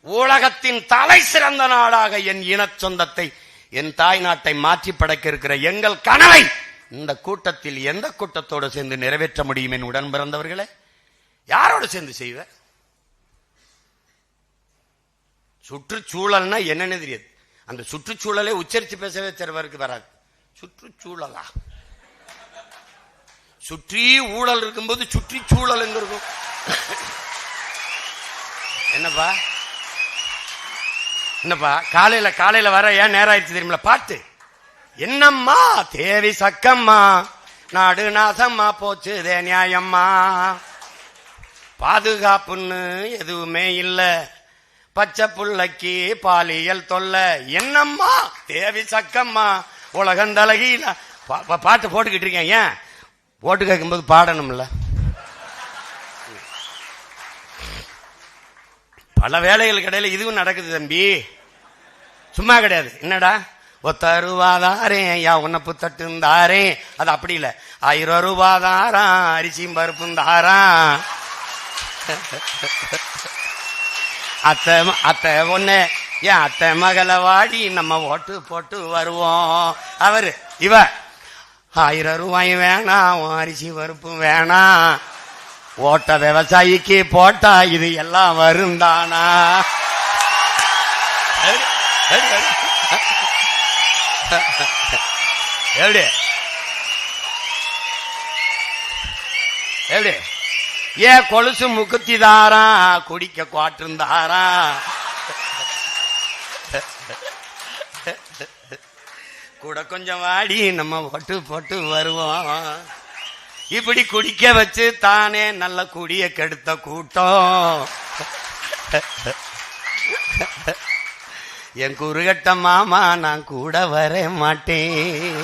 உலகத்தின் தலை சிறந்த நாடாக என் இன சொந்தத்தை, என் தாய் நாட்டை மாற்றி படைக்க இருக்கிற எங்கள் கனவை இந்த கூட்டத்தில் எந்த கூட்டத்தோடு சேர்ந்து நிறைவேற்ற முடியும்? என் உடன் பிறந்தவர்களே, யாரோடு சேர்ந்து செய்வ? சுற்றுச்சூழல்னா என்னன்னு தெரியாது. அந்த சுற்றுச்சூழலை உச்சரித்து பேசவே சிலவருக்கு வராது. சுற்றுச்சூழலா? சுற்றி ஊழல் இருக்கும்போது சுற்றுச்சூழல் எங்க இருக்கும்? என்னப்பா என்னப்பா காலையில வர ஏன் நேரம் ஆயிடுச்சு தெரியுமில? பாட்டு என்னம்மா தேவி சக்கம்மா, நாடு நாசம்மா போச்சுதே நியாயம்மா, பாதுகாப்புன்னு எதுவுமே இல்ல, பச்சை புள்ளைக்கு பாலியல் தொல்ல, என்னம்மா தேவி சக்கம்மா உலகந்தலகில. பாட்டு போட்டுக்கிட்டு இருக்கேன். ஏன் போட்டு கேட்கும்போது பாடணும்ல? பல வேலைகள் கிடையாது, இதுவும் நடக்குது தம்பி, சும்மா கிடையாது. என்னடா ஒத்தருவாதாரேன் யா உன்னப்பு தட்டுந்தாரே, அது அப்படி இல்ல. 1000 ரூபாதாராம் அரிசியும் பருப்பும் தாராம், அத்தை ஒண்ணு ஏன் அத்தை மகளை வாடி நம்ம ஓட்டு போட்டு வருவோம். அவரு இவ 1000 ரூபாயும் வேணாம், அரிசி பருப்பும் வேணாம், ஓட்ட விவசாயிக்கு போட்டா இது எல்லாம் வருந்தானா? எப்படி எப்படி ஏன் கொலுசு முக்குத்தி தாரா, குடிக்க குவாட்டுந்தாரா, கூட கொஞ்சம் வாடி நம்ம ஓட்டு போட்டு வருவோம். இப்படி குடிக்க வச்சு தானே நல்ல குடிய கெடுத்த கூட்டம். என் குறுகட்ட மாமா நான் கூட வர மாட்டேன்.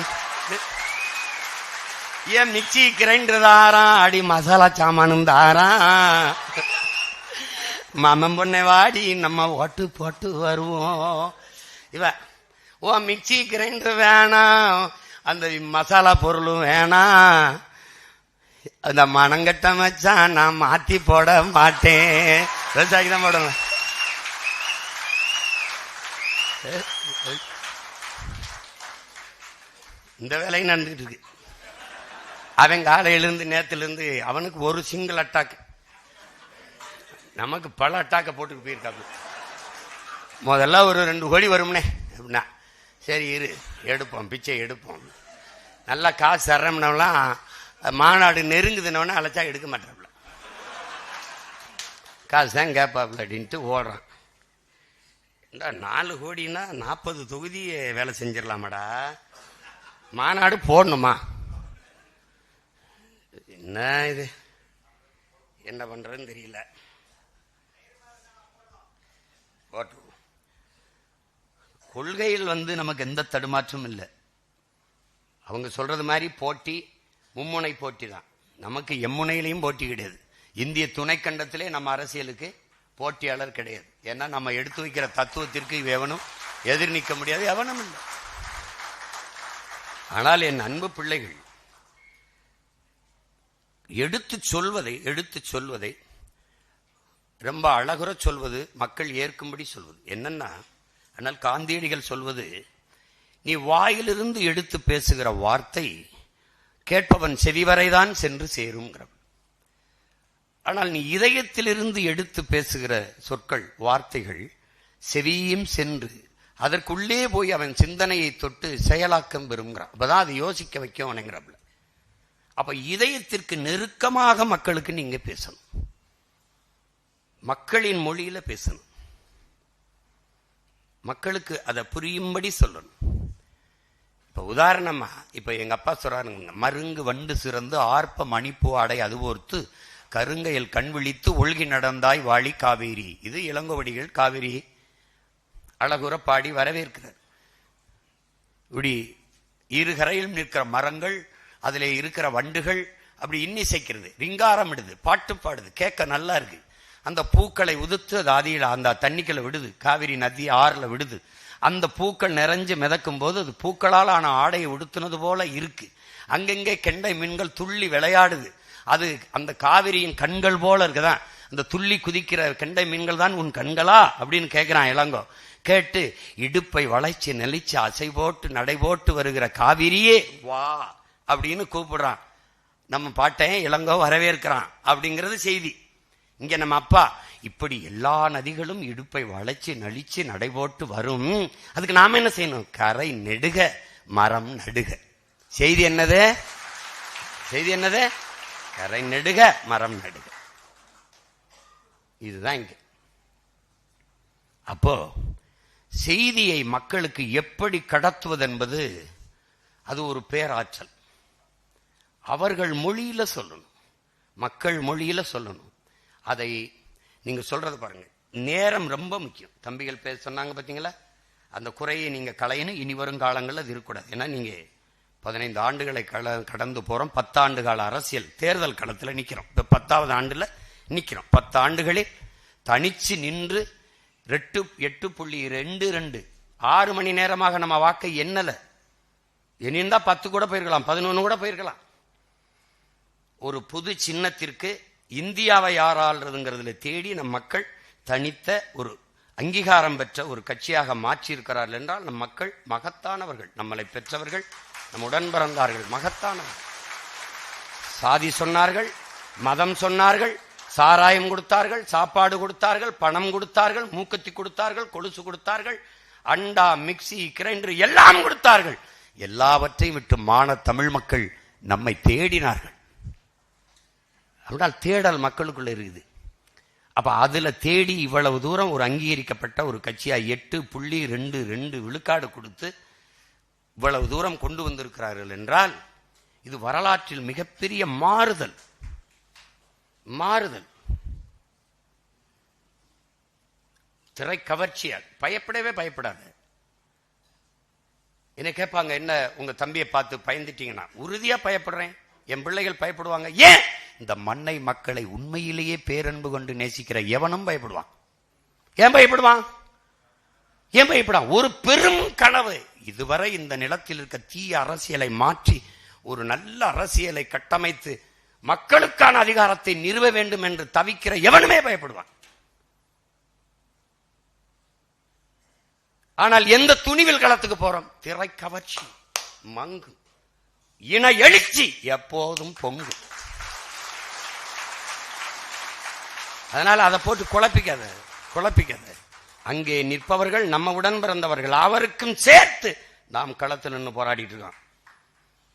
என் மிக்சி கிரைண்டர் தாரா, அடி மசாலா சாமானும் தாரா, மாமன் பொண்ணை வாடி நம்ம ஓட்டு போட்டு வருவோம். இவ ஓ மிக்சி கிரைண்டர் வேணாம், அந்த மசாலா பொருளும் வேணாம், அந்த மனங்கட்ட மச்சான் நான் மாத்தி போட மாட்டேன். விவசாயி தான் போடுவேன். இந்த வேலையும் நடந்துட்டு இருக்கு. அவன் காலையிலிருந்து நேத்திலிருந்து அவனுக்கு ஒரு சிங்கிள் அட்டாக், நமக்கு பல அட்டாக்க போட்டுட்டு போயிருக்காங்க. முதல்ல ஒரு 2 கோடி வரும்னே அப்படின்னா, சரி இரு எடுப்போம், பிச்சை எடுப்போம், நல்லா காசு தர்றோம்னாலாம் மாநாடு நெருங்குதுன்னு அழைச்சா எடுக்க மாட்டாப்ல, காசு தான் கேட்பாப்ல அப்படின்ட்டு ஓடுறான். 4 கோடின்னா 40 தொகுதி வேலை செஞ்சிடலாமாடா, மாநாடு போடணுமா? என்ன இது, என்ன பண்றதுன்னு தெரியல. கொள்கையில் நமக்கு எந்த தடுமாற்றமும் இல்லை. அவங்க சொல்றது மாதிரி போட்டி மும்முனை போட்டி தான். நமக்கு எம்முனையிலையும் போட்டி கிடையாது. இந்திய துணைக்கண்டத்திலே நம்ம அரசியலுக்கு போட்டியாளர் கிடையாது. ஏன்னா நம்ம எடுத்து வைக்கிற தத்துவத்திற்கு எவனும் எதிர் நிற்க முடியாது, எவனும் இல்லை. ஆனால் என் அன்பு பிள்ளைகள், எடுத்து சொல்வதை ரொம்ப அழகுற சொல்வது, மக்கள் ஏற்கும்படி சொல்வது என்னன்னா, ஆனால் காந்தியடிகள் சொல்வது, நீ வாயிலிருந்து எடுத்து பேசுகிற வார்த்தை கேட்பவன் செவிவரைதான் சென்று சேருங்கிற. ஆனால் நீ இதயத்திலிருந்து எடுத்து பேசுகிற சொற்கள், வார்த்தைகள் செவியும் சென்று அதற்குள்ளே போய் அவன் சிந்தனையை தொட்டு செயலாக்கம் பெறுங்கிறான். அப்பதான் அதை யோசிக்க வைக்கும் அவனுங்கிறப்ப. அப்ப இதயத்திற்கு நெருக்கமாக மக்களுக்கு நீங்க பேசணும், மக்களின் மொழியில பேசணும், மக்களுக்கு அதை புரியும்படி சொல்லணும். இப்ப உதாரணமா, இப்ப எங்க அப்பா சொல்றாருங்க, மருங்கு வண்டு சிறந்து ஆர்ப்ப மணிப்பூ அடை அதுபோர்த்து கருங்கையில் கண் விழித்து ஒழுகி நடந்தாய் வாழி காவேரி. இது இளங்கோவடிகள் காவேரி அழகுற பாடி வரவேற்கிறார். இப்படி இருகரையில் நிற்கிற மரங்கள், அதிலே இருக்கிற வண்டுகள் அப்படி இன்னிசைக்கிறது, ரிங்காரம் இடுது, பாட்டு பாடுது, கேட்க நல்லா இருக்கு. அந்த பூக்களை உதுத்து அது ஆதியில் அந்த தண்ணிக்களை விடுது, காவிரி நதி ஆறுல விடுது. அந்த பூக்கள் நிறைஞ்சு மிதக்கும் போது அது பூக்களால் ஆன ஆடையை உடுத்துனது போல இருக்கு. அங்கங்கே கெண்டை மீன்கள் துள்ளி விளையாடுது. அது அந்த காவிரியின் கண்கள் போல இருக்குதான். இந்த துள்ளி குதிக்கிற கெண்டை மீன்கள் தான் உன் கண்களா அப்படின்னு கேட்கிறான் இளங்கோ. கேட்டு இடுப்பை வளைச்சு நெளிச்சு அசை போட்டு நடை போட்டு வருகிற காவிரியே வா அப்படின்னு கூப்பிடுறான். நம்ம பாட்டேன் இளங்கோ வரவேற்கிறான் அப்படிங்கிறது செய்தி. இங்க நம்ம அப்பா இப்படி எல்லா நதிகளும் இடுப்பை வளைச்சு நளிச்சு நடை போட்டு வரும், அதுக்கு நாம என்ன செய்யணும்? கரை நெடுக மரம் நடுக. செய்தி என்னது? செய்தி என்னது? கரை நெடுக மரம் நடுக. இதுதான் இங்க. அப்போ செய்தியை மக்களுக்கு எப்படி கடத்துவது என்பது அது ஒரு பேராற்றல். அவர்கள் மொழியில சொல்லணும், மக்கள் மொழியில சொல்லணும். அதை நீங்க சொல்றது பாருங்க, நேரம் ரொம்ப முக்கியம். தம்பிகள் பேச சொன்னாங்க பாத்தீங்களா, அந்த குறையை நீங்க களையணும். இனி வரும் காலங்களில் அது இருக்கக்கூடாது. ஏன்னா நீங்க 15 ஆண்டுகளை கடந்து போறோம். 10 ஆண்டு கால அரசியல் தேர்தல் களத்தில் நிக்கிறோம். இப்ப 10வது ஆண்டுல நிக்கிறோம். 10 ஆண்டுகளில் தனிச்சு நின்று 8.22 6 மணி நேரமாக நம்ம வாக்கை எண்ணல. இனிந்தா 10 கூட போயிருக்கலாம், 11 கூட போயிருக்கலாம். ஒரு புது சின்னத்திற்கு இந்தியாவை யாராள்றதுங்கிறதுல தேடி நம் மக்கள் தனித்த ஒரு அங்கீகாரம் பெற்ற ஒரு கட்சியாக மாற்றி இருக்கிறார்கள் என்றால் நம் மக்கள் மகத்தானவர்கள், நம்மளை பெற்றவர்கள், நம் உடன் பிறந்தார்கள், மகத்தானவர்கள். சாதி சொன்னார்கள், மதம் சொன்னார்கள், சாராயம் கொடுத்தார்கள், சாப்பாடு கொடுத்தார்கள், பணம் கொடுத்தார்கள், மூக்கத்தி கொடுத்தார்கள், கொலுசு கொடுத்தார்கள், அண்டா மிக்சி கிரைண்டர் எல்லாம் கொடுத்தார்கள். எல்லாவற்றையும் விட்டு மான தமிழ் மக்கள் நம்மை தேடினார்கள். அப்படினால் தேடல் மக்களுக்குள்ள இருக்குது. அப்ப அதுல தேடி இவ்வளவு தூரம் ஒரு அங்கீகரிக்கப்பட்ட ஒரு கட்சியா 8.22 விழுக்காடு கொடுத்து இவ்வளவு தூரம் கொண்டு வந்திருக்கிறார்கள் என்றால் இது வரலாற்றில் மிகப்பெரிய மாறுதல். மாறுதல் திரை கவர்ச்சியால் பயப்படவே பயப்படாது. என்ன கேட்பாங்க, என்ன உங்க தம்பியை பார்த்து பயந்துட்டீங்கன்னா? உறுதியா பயப்படுறேன். என் பிள்ளைகள் பயப்படுவாங்க. ஏன்? இந்த மண்ணை மக்களை உண்மையிலேயே பேரன்பு கொண்டு நேசிக்கிற எவனும் பயப்படுவான். ஏன் பயப்படுவான்? ஏன் பயப்படான்? ஒரு பெரும் கனவு. இதுவரை இந்த நிலத்தில் இருக்க தீய அரசியலை மாற்றி ஒரு நல்ல அரசியலை கட்டமைத்து மக்களுக்கான அதிகாரத்தை நிறுவ வேண்டும் என்று தவிக்கிற எவனுமே பயப்படுவான். ஆனால் எந்த துணிவில் களத்துக்கு போறோம்? திரை கவர்ச்சி மங்கு, இன எழுச்சி எப்போதும் பொங்கு. அதனால அதை போட்டு குழப்பிக்காத. அங்கே நிற்பவர்கள் நம்ம உடன் பிறந்தவர்கள், அவருக்கும் சேர்த்து நாம் களத்தில் நின்று போராடிட்டு இருக்கோம்.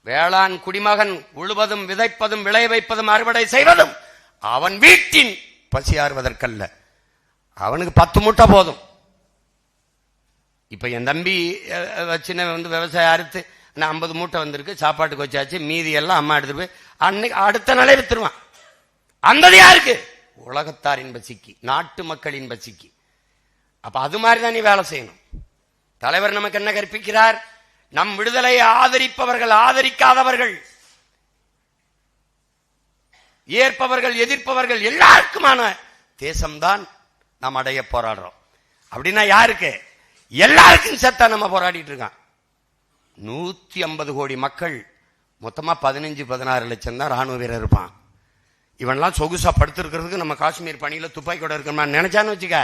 வேளாண் குடிமகன் உழுவதும் விதைப்பதும் விளைய வைப்பதும் அறுவடை செய்வதும் அவன் வீட்டின் பசியாறுவதற்கல்ல, அவனுக்கு 10 மூட்டை போதும். இப்ப என் தம்பி சின்ன விவசாயம் அறுத்து 50 மூட்டை வந்திருக்கு, சாப்பாட்டுக்கு வச்சாச்சு, மீதி எல்லாம் அம்மா எடுத்துட்டு போய் அன்னைக்கு அடுத்த நாளே வித்துருவான். அந்த யாருக்கு? உலகத்தாரின் பசிக்கு, நாட்டு மக்களின் பசிக்கு. அப்ப அது மாதிரிதான் நீ வேலை செய்யணும். தலைவர் நமக்கு என்ன கற்பிக்கிறார்? நம் விடுதலையை ஆதரிப்பவர்கள், ஆதரிக்காதவர்கள், ஏற்பவர்கள், எதிர்ப்பவர்கள் எல்லாருக்குமான தேசம்தான் நாம் அடைய போராடுறோம். அப்படின்னா யாருக்கு? எல்லாருக்கும் சேர்த்தா நம்ம போராடிட்டு இருக்கான். 150 கோடி மக்கள், மொத்தமா 15-16 லட்சம் தான் ராணுவ வீரர் இருப்பான். இவன்லாம் சொகுசா படுத்திருக்கிறதுக்கு நம்ம காஷ்மீர் பணியில துப்பாக்கி கூட இருக்கணுமா நினைச்சான்னு வச்சுக்க,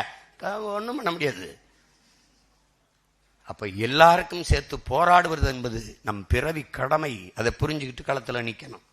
ஒண்ணும் பண்ண முடியாது. அப்ப எல்லாருக்கும் சேர்த்து போராடுவது என்பது நம் பிறவி கடமை. அதை புரிஞ்சுக்கிட்டு களத்துல நிக்கணும்.